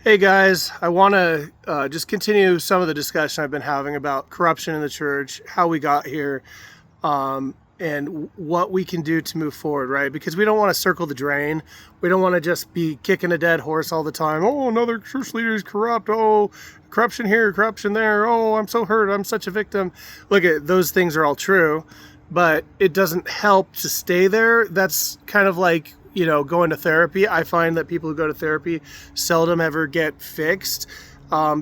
Hey guys, I want to just continue some of the discussion I've been having about corruption in the church, how we got here, and what we can do to move forward, right? Because we don't want to circle the drain. We don't want to just be kicking a dead horse all the time. Oh, another church leader is corrupt. Oh, corruption here, corruption there. Oh, I'm so hurt. I'm such a victim. Look, at those things are all true, but it doesn't help to stay there. That's kind of like going to therapy. I find that people who go to therapy seldom ever get fixed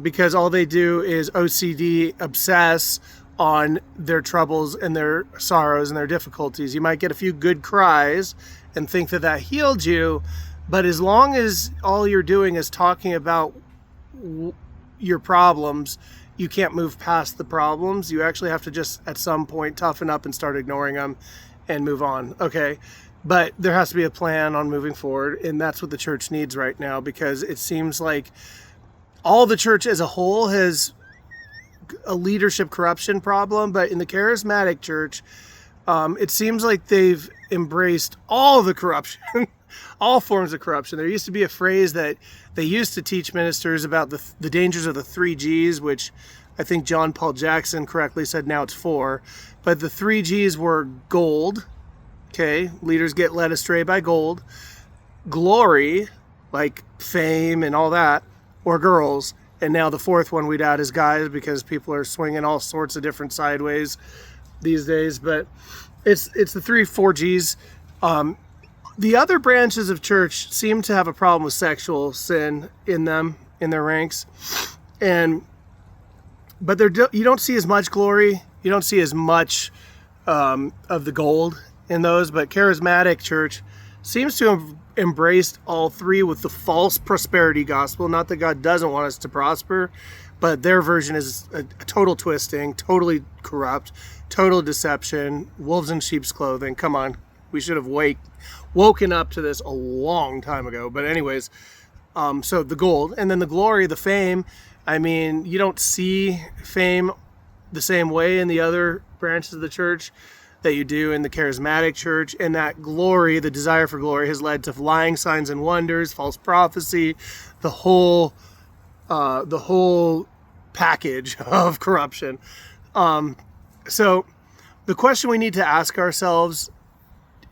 because all they do is OCD obsess on their troubles and their sorrows and their difficulties. You might get a few good cries and think that that healed you, but as long as all you're doing is talking about your problems, you can't move past the problems. You actually have to just at some point toughen up and start ignoring them and move on. Okay. But there has to be a plan on moving forward, and that's what the church needs right now, because it seems like all the church as a whole has a leadership corruption problem, but in the charismatic church, it seems like they've embraced all the corruption, all forms of corruption. There used to be a phrase that they used to teach ministers about the dangers of the 3 Gs, which I think John Paul Jackson correctly said now it's 4, but the 3 Gs were gold. Okay, leaders get led astray by gold, glory, like fame and all that, or girls. And now the fourth one we'd add is guys, because people are swinging all sorts of different sideways these days. But it's the 3-4 Gs. The other branches of church seem to have a problem with sexual sin in their ranks, but you don't see as much glory. You don't see as much of the gold in those, but charismatic church seems to have embraced all three with the false prosperity gospel. Not that God doesn't want us to prosper, but their version is a total twisting, totally corrupt, total deception, wolves in sheep's clothing. Come on, we should have woken up to this a long time ago. But anyways, so the gold, and then the glory, the fame. I mean, you don't see fame the same way in the other branches of the church that you do in the charismatic church, and that glory, the desire for glory, has led to lying signs and wonders, false prophecy, the whole package of corruption. So the question we need to ask ourselves,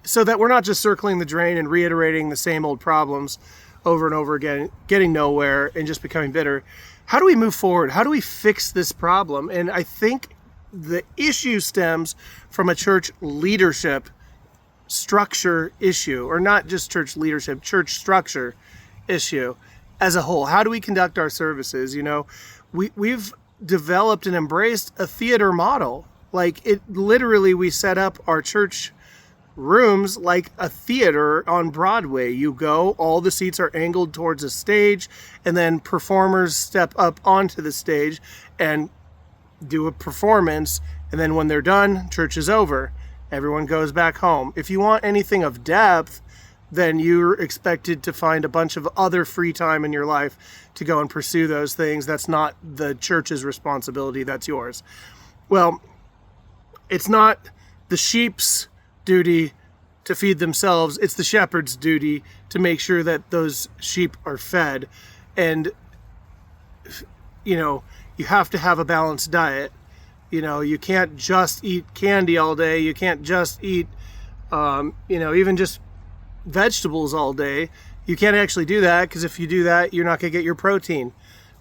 so that we're not just circling the drain and reiterating the same old problems over and over again, getting nowhere and just becoming bitter, how do we move forward? How do we fix this problem? And I think the issue stems from a church leadership structure issue, or not just church leadership, church structure issue as a whole. How do we conduct our services? We've developed and embraced a theater model. Like, it literally, we set up our church rooms like a theater on Broadway. You go, all the seats are angled towards a stage, and then performers step up onto the stage and do a performance, and then when they're done, church is over. Everyone goes back home. If you want anything of depth, then you're expected to find a bunch of other free time in your life to go and pursue those things. That's not the church's responsibility, that's yours. Well, it's not the sheep's duty to feed themselves, it's the shepherd's duty to make sure that those sheep are fed. And you have to have a balanced diet. You can't just eat candy all day. You can't just eat, even just vegetables all day. You can't actually do that, because if you do that, you're not going to get your protein,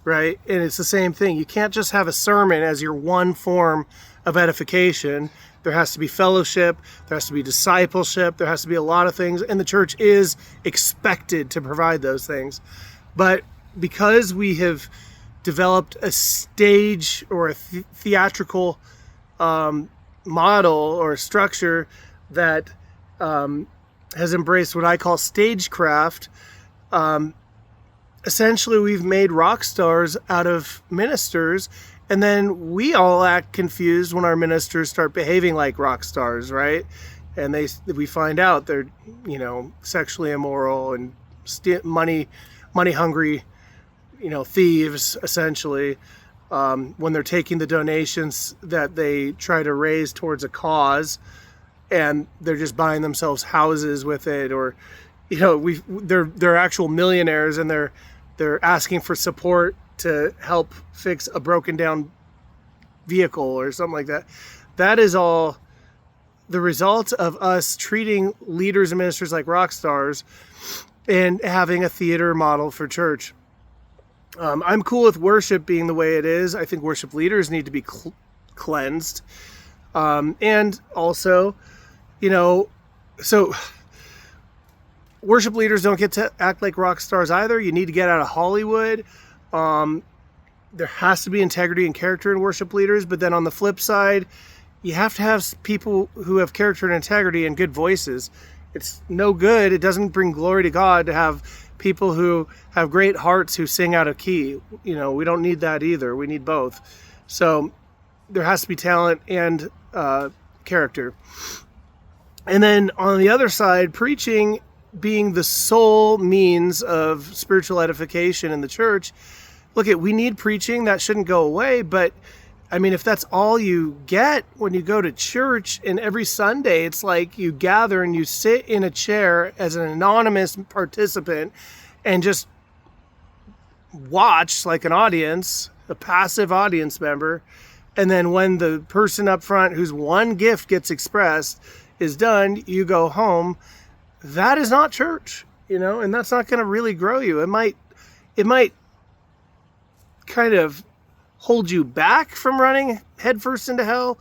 right? And it's the same thing. You can't just have a sermon as your one form of edification. There has to be fellowship. There has to be discipleship. There has to be a lot of things. And the church is expected to provide those things. But because we have developed a stage or a theatrical model or structure that has embraced what I call stagecraft, essentially we've made rock stars out of ministers, and then we all act confused when our ministers start behaving like rock stars, right? And we find out they're sexually immoral and money hungry thieves, essentially, when they're taking the donations that they try to raise towards a cause, and they're just buying themselves houses with it, or they're actual millionaires, and they're they're asking for support to help fix a broken down vehicle or something like that. That is all the result of us treating leaders and ministers like rock stars and having a theater model for church. I'm cool with worship being the way it is. I think worship leaders need to be cleansed. And also, so worship leaders don't get to act like rock stars either. You need to get out of Hollywood. There has to be integrity and character in worship leaders. But then on the flip side, you have to have people who have character and integrity and good voices. It's no good. It doesn't bring glory to God to have people who have great hearts who sing out of key. We don't need that either. We need both. So there has to be talent and character. And then on the other side, preaching being the sole means of spiritual edification in the church. Look, we need preaching. That shouldn't go away. But I mean, if that's all you get when you go to church, and every Sunday it's like you gather and you sit in a chair as an anonymous participant and just watch like an audience, a passive audience member. And then when the person up front whose one gift gets expressed is done, you go home. That is not church, and that's not going to really grow you. It might kind of hold you back from running headfirst into hell,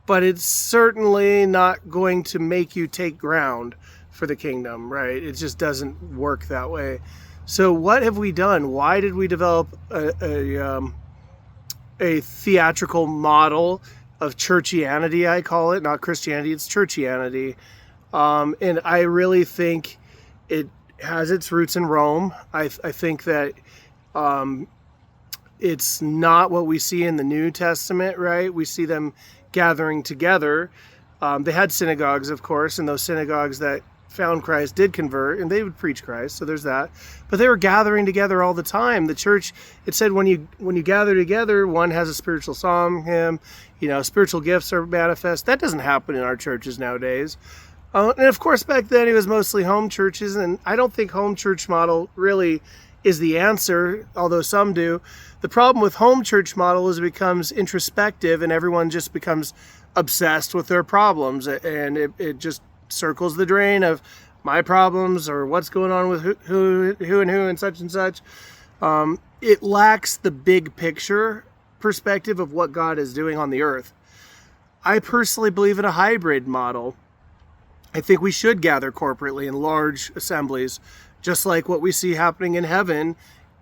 but it's certainly not going to make you take ground for the kingdom, right? It just doesn't work that way. So what have we done? Why did we develop a theatrical model of churchianity? I call it, not Christianity, it's churchianity. And I really think it has its roots in Rome. I think that it's not what we see in the New Testament, right? We see them gathering together. They had synagogues, of course, and those synagogues that found Christ did convert, and they would preach Christ, so there's that. But they were gathering together all the time. The church, it said when you gather together, one has a spiritual psalm, hymn, spiritual gifts are manifest. That doesn't happen in our churches nowadays. And of course, back then it was mostly home churches, and I don't think home church model really is the answer, although some do. The problem with home church model is it becomes introspective and everyone just becomes obsessed with their problems, and it just circles the drain of my problems or what's going on with who and such and such. It lacks the big picture perspective of what God is doing on the earth. I personally believe in a hybrid model. I think we should gather corporately in large assemblies, just like what we see happening in heaven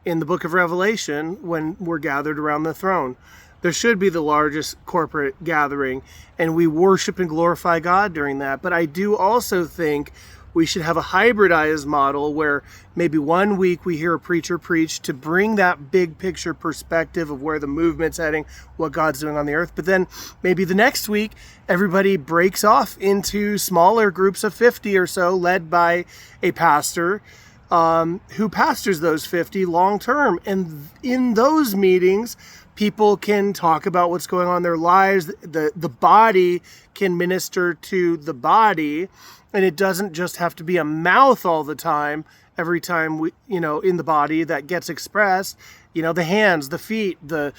in the book of Revelation when we're gathered around the throne. There should be the largest corporate gathering, and we worship and glorify God during that. But I do also think we should have a hybridized model where maybe one week we hear a preacher preach to bring that big picture perspective of where the movement's heading, what God's doing on the earth. But then maybe the next week, everybody breaks off into smaller groups of 50 or so, led by a pastor who pastors those 50 long term. And in those meetings, people can talk about what's going on in their lives. The body can minister to the body, and it doesn't just have to be a mouth all the time. Every time we, in the body that gets expressed, the hands, the feet, the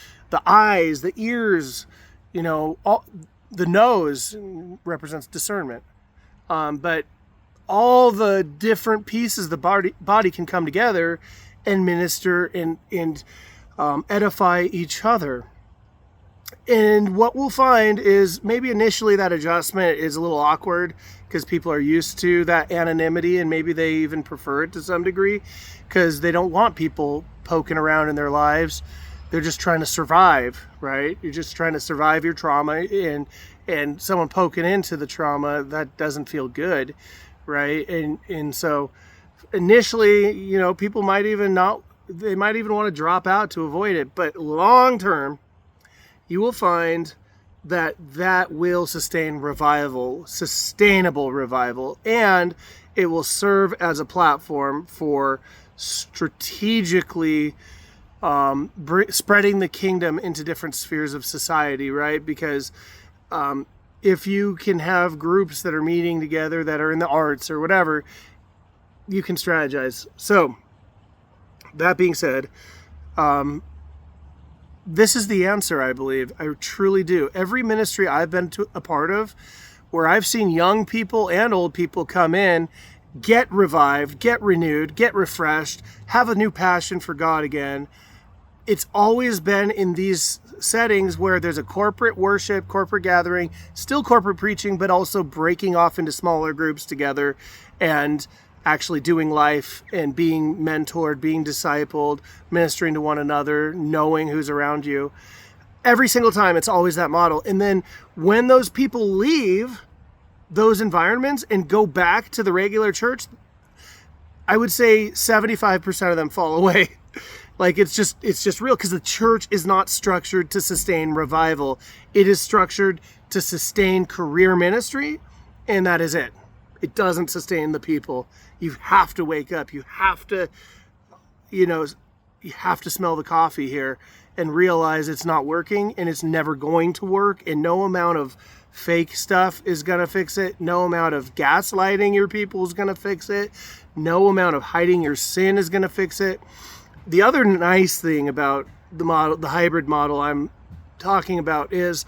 eyes, the ears, all, the nose represents discernment. But all the different pieces of the body can come together and minister and edify each other. And what we'll find is maybe initially that adjustment is a little awkward because people are used to that anonymity, and maybe they even prefer it to some degree because they don't want people poking around in their lives. They're just trying to survive, right? You're just trying to survive your trauma, and someone poking into the trauma, that doesn't feel good, right? And so initially, people might even want to drop out to avoid it, but long term, you will find that will sustain revival, sustainable revival, and it will serve as a platform for strategically spreading the kingdom into different spheres of society, right? Because if you can have groups that are meeting together that are in the arts or whatever, you can strategize. So That being said, this is the answer, I believe. I truly do. Every ministry I've been a part of, where I've seen young people and old people come in, get revived, get renewed, get refreshed, have a new passion for God again, it's always been in these settings where there's a corporate worship, corporate gathering, still corporate preaching, but also breaking off into smaller groups together and actually doing life and being mentored, being discipled, ministering to one another, knowing who's around you. Every single time, it's always that model. And then when those people leave those environments and go back to the regular church, I would say 75% of them fall away. Like it's just real, because the church is not structured to sustain revival. It is structured to sustain career ministry, and that is it. It doesn't sustain the people. You have to wake up. You have to, you have to smell the coffee here and realize it's not working and it's never going to work, and no amount of fake stuff is going to fix it. No amount of gaslighting your people is going to fix it. No amount of hiding your sin is going to fix it. The other nice thing about the model, the hybrid model I'm talking about, is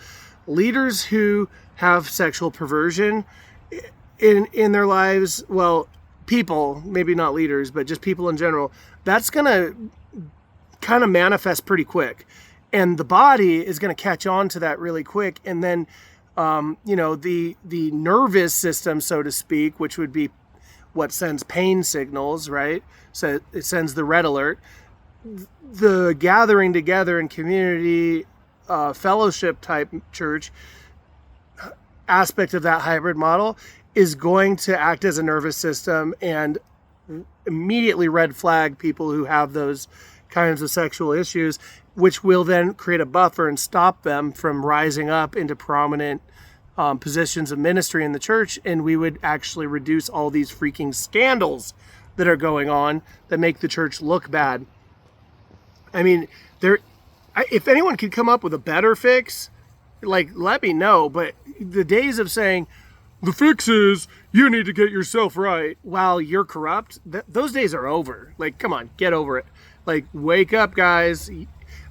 leaders who have sexual perversion in their lives. Well, people, maybe not leaders, but just people in general, that's going to kind of manifest pretty quick. And the body is going to catch on to that really quick. And then, the nervous system, so to speak, which would be what sends pain signals, right? So it sends the red alert. The gathering together in community, fellowship type church aspect of that hybrid model is going to act as a nervous system and immediately red flag people who have those kinds of sexual issues, which will then create a buffer and stop them from rising up into prominent positions of ministry in the church. And we would actually reduce all these freaking scandals that are going on that make the church look bad. I mean, if anyone could come up with a better fix, let me know. But the days of saying, the fix is you need to get yourself right while you're corrupt, those days are over. Come on, get over it. Wake up, guys.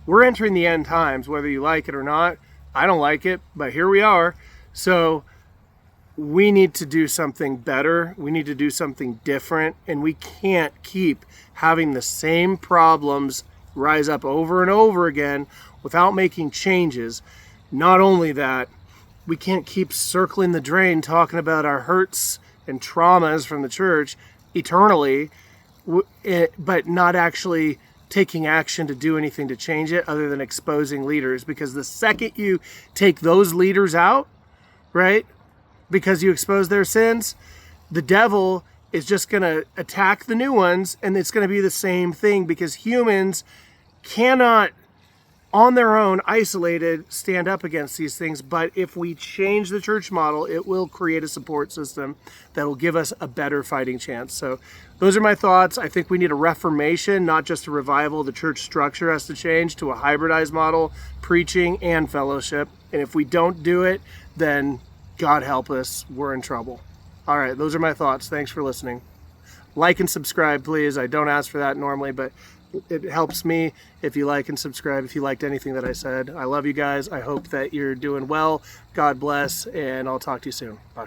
We're entering the end times, whether you like it or not. I don't like it, but here we are. So we need to do something better. We need to do something different. And we can't keep having the same problems rise up over and over again without making changes. Not only that, we can't keep circling the drain talking about our hurts and traumas from the church eternally, but not actually taking action to do anything to change it other than exposing leaders. Because the second you take those leaders out, right, because you expose their sins, the devil is just going to attack the new ones, and it's going to be the same thing, because humans cannot on their own, isolated, stand up against these things. But if we change the church model, it will create a support system that will give us a better fighting chance. So those are my thoughts. I think we need a reformation, not just a revival. The church structure has to change to a hybridized model, preaching and fellowship. And if we don't do it, then God help us, we're in trouble. All right, those are my thoughts. Thanks for listening. Like and subscribe, please. I don't ask for that normally, but it helps me if you like and subscribe, if you liked anything that I said. I love you guys. I hope that you're doing well. God bless, and I'll talk to you soon. Bye.